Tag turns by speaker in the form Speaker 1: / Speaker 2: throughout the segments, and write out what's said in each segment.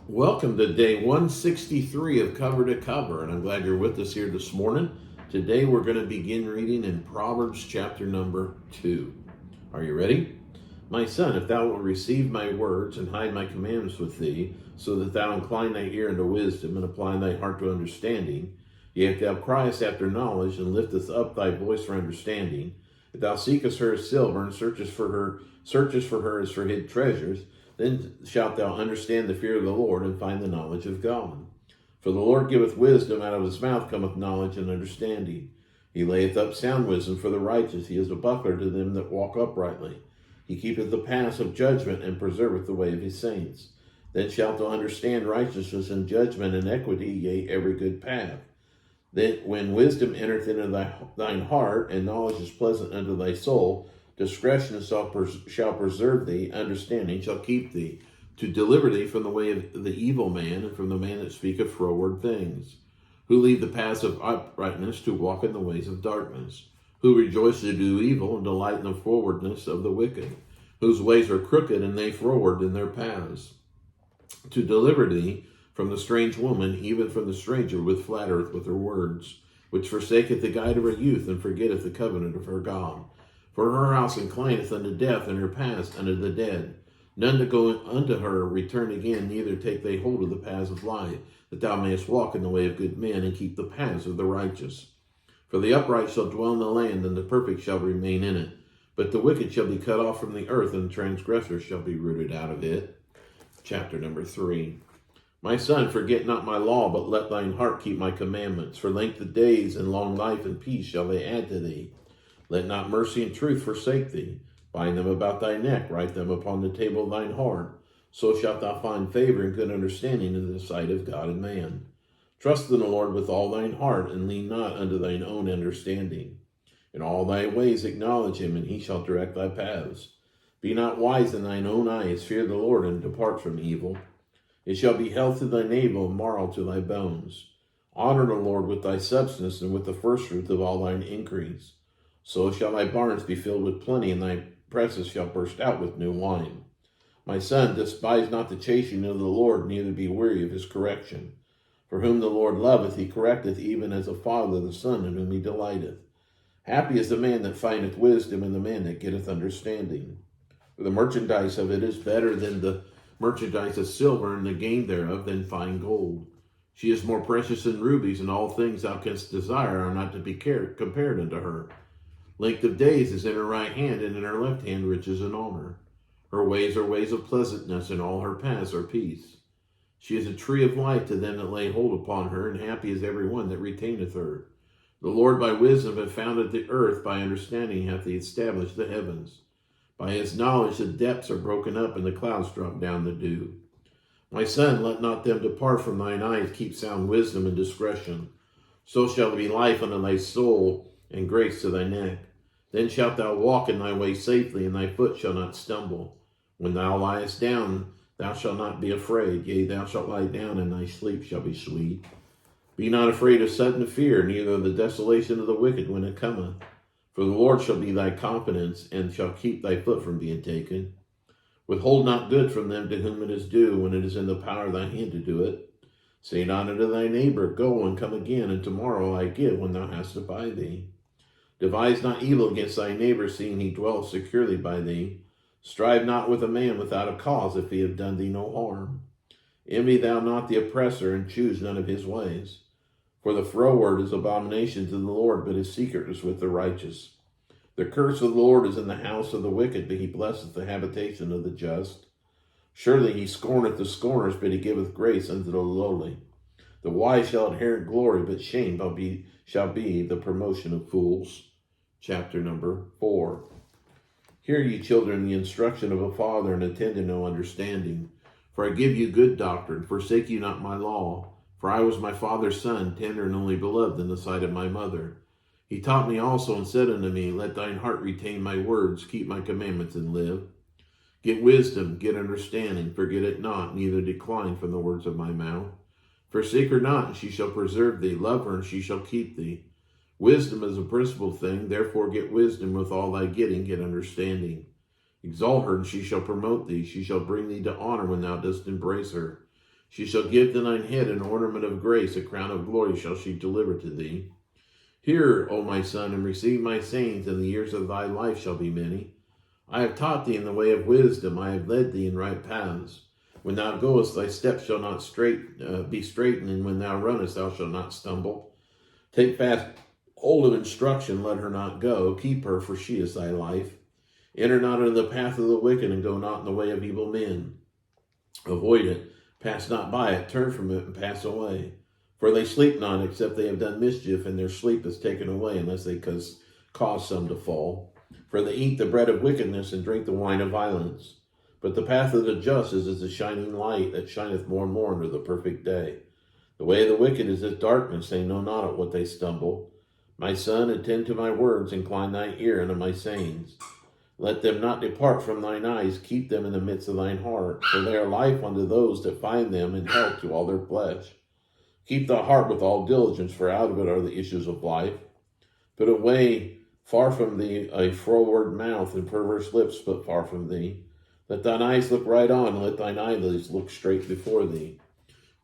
Speaker 1: Welcome to day 163 of Cover to Cover, and I'm glad you're with us here this morning. Today we're going to begin reading in Proverbs chapter number 2. Are you ready? My son, if thou wilt receive my words and hide my commandments with thee, so that thou incline thy ear unto wisdom and apply thy heart to understanding, yea, if thou criest after knowledge and liftest up thy voice for understanding, if thou seekest her as silver and searchest for her as for hid treasures, then shalt thou understand the fear of the Lord, and find the knowledge of God. For the Lord giveth wisdom, out of his mouth cometh knowledge and understanding. He layeth up sound wisdom for the righteous. He is a buckler to them that walk uprightly. He keepeth the paths of judgment, and preserveth the way of his saints. Then shalt thou understand righteousness and judgment and equity, yea, every good path. Then when wisdom entereth into thine heart, and knowledge is pleasant unto thy soul, discretion shall preserve thee, understanding shall keep thee, to deliver thee from the way of the evil man, and from the man that speaketh froward things, who leave the paths of uprightness to walk in the ways of darkness, who rejoice to do evil and delight in the frowardness of the wicked, whose ways are crooked and they froward in their paths, to deliver thee from the strange woman, even from the stranger which flattereth with her words, which forsaketh the guide of her youth, and forgetteth the covenant of her God. For her house inclineth unto death, and her paths unto the dead. None that go unto her return again, neither take they hold of the paths of life, that thou mayest walk in the way of good men, and keep the paths of the righteous. For the upright shall dwell in the land, and the perfect shall remain in it. But the wicked shall be cut off from the earth, and the transgressors shall be rooted out of it. Chapter number 3. My son, forget not my law, but let thine heart keep my commandments. For length of days and long life and peace shall they add to thee. Let not mercy and truth forsake thee. Bind them about thy neck, write them upon the table of thine heart. So shalt thou find favor and good understanding in the sight of God and man. Trust in the Lord with all thine heart, and lean not unto thine own understanding. In all thy ways acknowledge him, and he shall direct thy paths. Be not wise in thine own eyes, fear the Lord, and depart from evil. It shall be health to thy navel, and marrow to thy bones. Honor the Lord with thy substance, and with the firstfruit of all thine increase. So shall thy barns be filled with plenty, and thy presses shall burst out with new wine. My son, despise not the chastening of the Lord, neither be weary of his correction. For whom the Lord loveth, he correcteth, even as a father the son in whom he delighteth. Happy is the man that findeth wisdom, and the man that getteth understanding. For the merchandise of it is better than the merchandise of silver, and the gain thereof than fine gold. She is more precious than rubies, and all things thou canst desire are not to be compared unto her. Length of days is in her right hand, and in her left hand riches and honor. Her ways are ways of pleasantness, and all her paths are peace. She is a tree of life to them that lay hold upon her, and happy is every one that retaineth her. The Lord by wisdom hath founded the earth, by understanding hath he established the heavens. By his knowledge the depths are broken up, and the clouds drop down the dew. My son, let not them depart from thine eyes, keep sound wisdom and discretion. So shall there be life unto thy soul, and grace to thy neck. Then shalt thou walk in thy way safely, and thy foot shall not stumble. When thou liest down, thou shalt not be afraid. Yea, thou shalt lie down, and thy sleep shall be sweet. Be not afraid of sudden fear, neither of the desolation of the wicked when it cometh. For the Lord shall be thy confidence, and shall keep thy foot from being taken. Withhold not good from them to whom it is due, when it is in the power of thy hand to do it. Say not unto thy neighbor, Go and come again, and tomorrow I give, when thou hast to buy thee. Devise not evil against thy neighbor, seeing he dwelleth securely by thee. Strive not with a man without a cause, if he have done thee no harm. Envy thou not the oppressor, and choose none of his ways. For the froward is abomination to the Lord, but his secret is with the righteous. The curse of the Lord is in the house of the wicked, but he blesseth the habitation of the just. Surely he scorneth the scorners, but he giveth grace unto the lowly. The wise shall inherit glory, but shame shall be the promotion of fools. Chapter number 4. Hear ye, children, the instruction of a father, and attend to no understanding. For I give you good doctrine, forsake you not my law. For I was my father's son, tender and only beloved in the sight of my mother. He taught me also, and said unto me, Let thine heart retain my words, keep my commandments, and live. Get wisdom, get understanding, forget it not, neither decline from the words of my mouth. Forsake her not, and she shall preserve thee. Love her, and she shall keep thee. Wisdom is a principal thing, therefore get wisdom. With all thy getting, get understanding. Exalt her, and she shall promote thee. She shall bring thee to honor when thou dost embrace her. She shall give to thine head an ornament of grace, a crown of glory shall she deliver to thee. Hear, O my son, and receive my sayings, and the years of thy life shall be many. I have taught thee in the way of wisdom, I have led thee in right paths. When thou goest, thy steps shall not be straitened, and when thou runnest, thou shalt not stumble. Take fast hold of instruction, let her not go. Keep her, for she is thy life. Enter not into the path of the wicked, and go not in the way of evil men. Avoid it, pass not by it, turn from it, and pass away. For they sleep not, except they have done mischief, and their sleep is taken away, unless they cause some to fall. For they eat the bread of wickedness, and drink the wine of violence. But the path of the just is as a shining light, that shineth more and more under the perfect day. The way of the wicked is as darkness, they know not at what they stumble. My son, attend to my words, incline thine ear unto my sayings. Let them not depart from thine eyes, keep them in the midst of thine heart, for they are life unto those that find them, and health to all their flesh. Keep thy heart with all diligence, for out of it are the issues of life. Put away far from thee a froward mouth, and perverse lips put far from thee. Let thine eyes look right on, and let thine eyelids look straight before thee.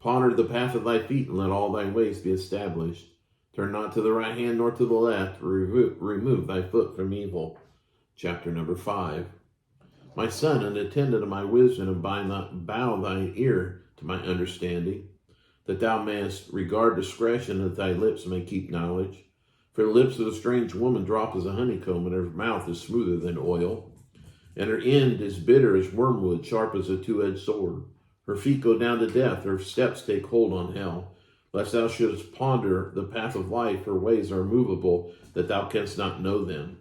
Speaker 1: Ponder the path of thy feet, and let all thy ways be established. Turn not to the right hand nor to the left, remove thy foot from evil. Chapter number 5. My son, and attend unto my wisdom, and bow thine ear to my understanding, that thou mayest regard discretion, that thy lips may keep knowledge. For the lips of a strange woman drop as a honeycomb, and her mouth is smoother than oil. And her end is bitter as wormwood, sharp as a two-edged sword. Her feet go down to death, her steps take hold on hell. Lest thou shouldest ponder the path of life, her ways are movable, that thou canst not know them.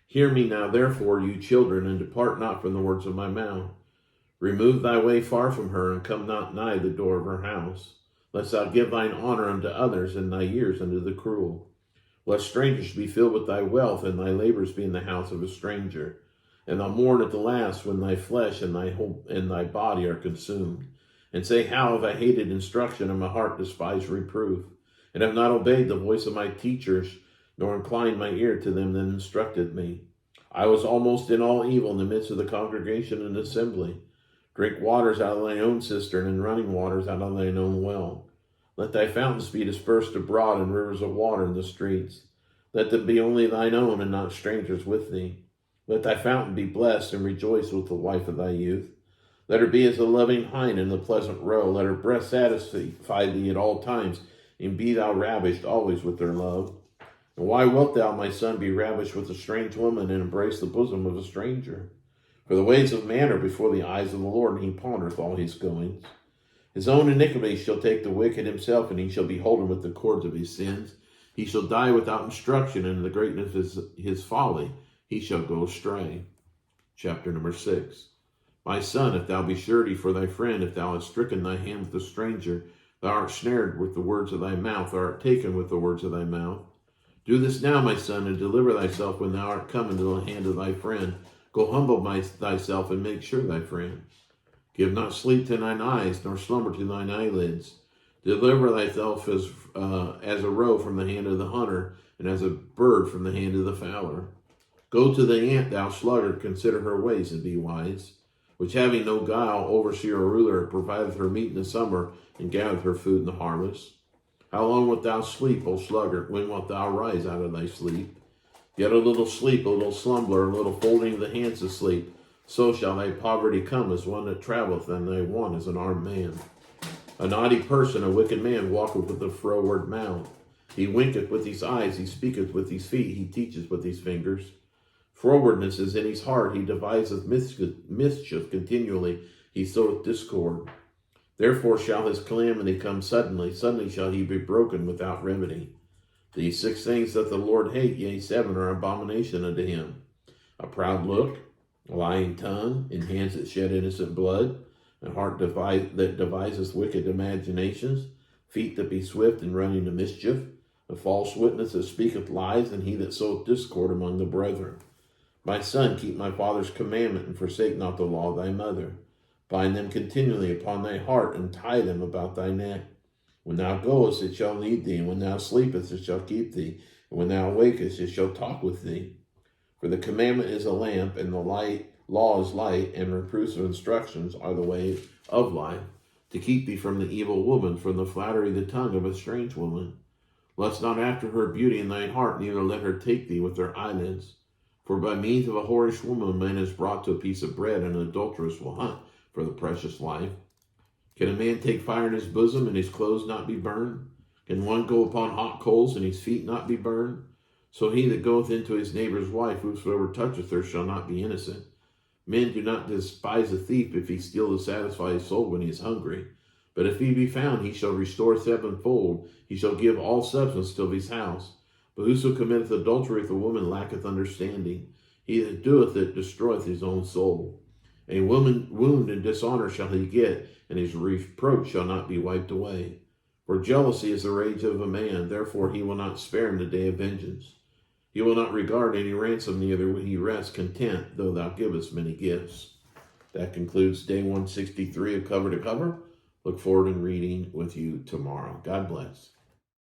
Speaker 1: Hear me now, therefore, you children, and depart not from the words of my mouth. Remove thy way far from her, and come not nigh the door of her house. Lest thou give thine honor unto others, and thy years unto the cruel. Lest strangers be filled with thy wealth, and thy labors be in the house of a stranger. And thou mourn at the last, when thy flesh and thy body are consumed. And say, how have I hated instruction, and my heart despised reproof, and have not obeyed the voice of my teachers, nor inclined my ear to them that instructed me. I was almost in all evil in the midst of the congregation and assembly. Drink waters out of thine own cistern, and running waters out of thine own well. Let thy fountains be dispersed abroad, and rivers of water in the streets. Let them be only thine own, and not strangers with thee. Let thy fountain be blessed, and rejoice with the wife of thy youth. Let her be as a loving hind in the pleasant roe. Let her breast satisfy thee at all times, and be thou ravished always with her love. And why wilt thou, my son, be ravished with a strange woman, and embrace the bosom of a stranger? For the ways of man are before the eyes of the Lord, and he pondereth all his goings. His own iniquity shall take the wicked himself, and he shall be holden with the cords of his sins. He shall die without instruction, and in the greatness of his folly he shall go astray. Chapter number 6. My son, if thou be surety for thy friend, if thou hast stricken thy hand with a stranger, thou art snared with the words of thy mouth, thou art taken with the words of thy mouth. Do this now, my son, and deliver thyself when thou art come into the hand of thy friend. Go humble thyself, and make sure thy friend. Give not sleep to thine eyes, nor slumber to thine eyelids. Deliver thyself as a roe from the hand of the hunter, and as a bird from the hand of the fowler. Go to the ant, thou sluggard, consider her ways, and be wise. Which having no guile, overseer or ruler, provideth her meat in the summer, and gathereth her food in the harvest. How long wilt thou sleep, O sluggard? When wilt thou rise out of thy sleep? Yet a little sleep, a little slumber, a little folding of the hands to sleep. So shall thy poverty come as one that travelleth, and thy want as an armed man. A naughty person, a wicked man, walketh with a froward mouth. He winketh with his eyes, he speaketh with his feet, he teacheth with his fingers. Frowardness is in his heart, he deviseth mischief continually, he soweth discord. Therefore shall his calamity come suddenly, suddenly shall he be broken without remedy. These 6 things that the Lord hate, yea, 7 are abomination unto him. A proud look, a lying tongue, and hands that shed innocent blood, a heart that deviseth wicked imaginations, feet that be swift in running to mischief, a false witness that speaketh lies, and he that soweth discord among the brethren. My son, keep my father's commandment, and forsake not the law of thy mother. Bind them continually upon thy heart, and tie them about thy neck. When thou goest, it shall lead thee, and when thou sleepest, it shall keep thee, and when thou awakest, it shall talk with thee. For the commandment is a lamp, and the law is light, and reproofs of instructions are the way of life. to keep thee from the evil woman, from the flattery of the tongue of a strange woman. Lust not after her beauty in thine heart, neither let her take thee with her eyelids. For by means of a whorish woman, a man is brought to a piece of bread, and an adulteress will hunt for the precious life. Can a man take fire in his bosom, and his clothes not be burned? Can one go upon hot coals, and his feet not be burned? So he that goeth into his neighbor's wife, whosoever toucheth her, shall not be innocent. Men do not despise a thief if he steal to satisfy his soul when he is hungry. But if he be found, he shall restore sevenfold. He shall give all substance to his house. But whoso committeth adultery with a woman lacketh understanding. He that doeth it destroyeth his own soul. A woman wound and dishonor shall he get, and his reproach shall not be wiped away. For jealousy is the rage of a man, therefore he will not spare in the day of vengeance. He will not regard any ransom, neither will he rest content, though thou givest many gifts. That concludes day 163 of Cover to Cover. Look forward to reading with you tomorrow. God bless.